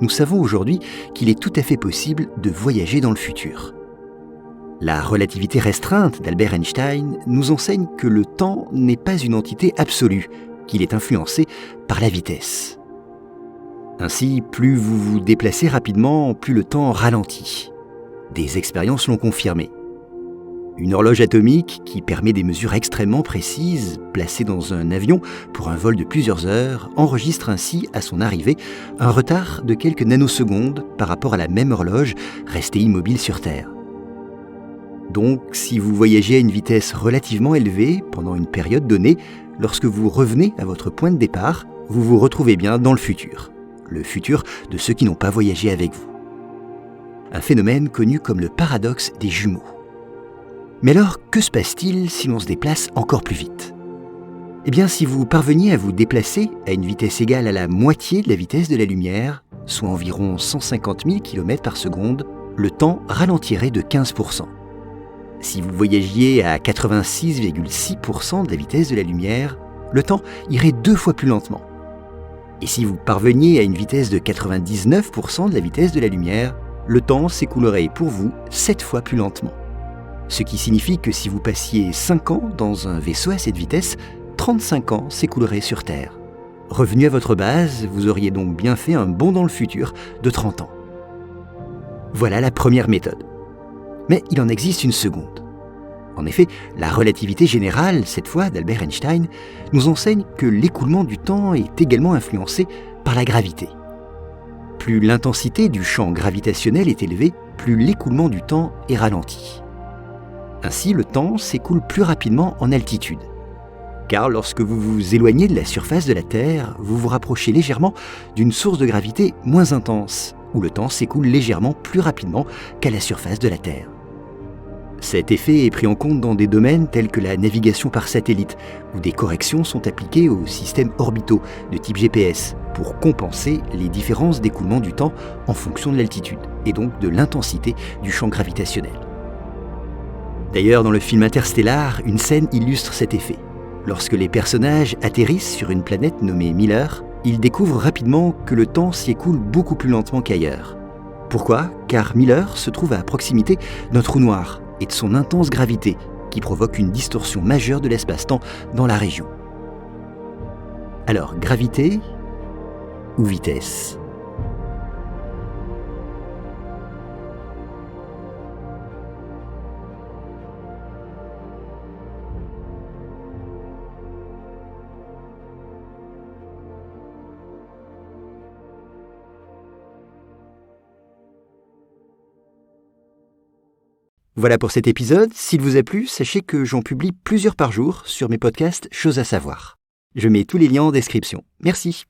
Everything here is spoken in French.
nous savons aujourd'hui qu'il est tout à fait possible de voyager dans le futur. La relativité restreinte d'Albert Einstein nous enseigne que le temps n'est pas une entité absolue, qu'il est influencé par la vitesse. Ainsi, plus vous vous déplacez rapidement, plus le temps ralentit. Des expériences l'ont confirmé. Une horloge atomique qui permet des mesures extrêmement précises, placée dans un avion pour un vol de plusieurs heures, enregistre ainsi à son arrivée un retard de quelques nanosecondes par rapport à la même horloge restée immobile sur Terre. Donc, si vous voyagez à une vitesse relativement élevée pendant une période donnée, lorsque vous revenez à votre point de départ, vous vous retrouvez bien dans le futur de ceux qui n'ont pas voyagé avec vous. Un phénomène connu comme le paradoxe des jumeaux. Mais alors, que se passe-t-il si l'on se déplace encore plus vite ? Eh bien, si vous parveniez à vous déplacer à une vitesse égale à la moitié de la vitesse de la lumière, soit environ 150 000 km par seconde, le temps ralentirait de 15%. Si vous voyagiez à 86,6% de la vitesse de la lumière, le temps irait 2 fois plus lentement. Et si vous parveniez à une vitesse de 99% de la vitesse de la lumière, le temps s'écoulerait pour vous 7 fois plus lentement. Ce qui signifie que si vous passiez 5 ans dans un vaisseau à cette vitesse, 35 ans s'écouleraient sur Terre. Revenu à votre base, vous auriez donc bien fait un bond dans le futur de 30 ans. Voilà la première méthode. Mais il en existe une seconde. En effet, la relativité générale, cette fois d'Albert Einstein, nous enseigne que l'écoulement du temps est également influencé par la gravité. Plus l'intensité du champ gravitationnel est élevée, plus l'écoulement du temps est ralenti. Ainsi, le temps s'écoule plus rapidement en altitude. Car lorsque vous vous éloignez de la surface de la Terre, vous vous rapprochez légèrement d'une source de gravité moins intense, où le temps s'écoule légèrement plus rapidement qu'à la surface de la Terre. Cet effet est pris en compte dans des domaines tels que la navigation par satellite, où des corrections sont appliquées aux systèmes orbitaux de type GPS pour compenser les différences d'écoulement du temps en fonction de l'altitude, et donc de l'intensité du champ gravitationnel. D'ailleurs, dans le film Interstellar, une scène illustre cet effet. Lorsque les personnages atterrissent sur une planète nommée Miller, ils découvrent rapidement que le temps s'y écoule beaucoup plus lentement qu'ailleurs. Pourquoi ? Car Miller se trouve à proximité d'un trou noir et de son intense gravité, qui provoque une distorsion majeure de l'espace-temps dans la région. Alors, gravité ou vitesse ? Voilà pour cet épisode. S'il vous a plu, sachez que j'en publie plusieurs par jour sur mes podcasts Choses à savoir. Je mets tous les liens en description. Merci.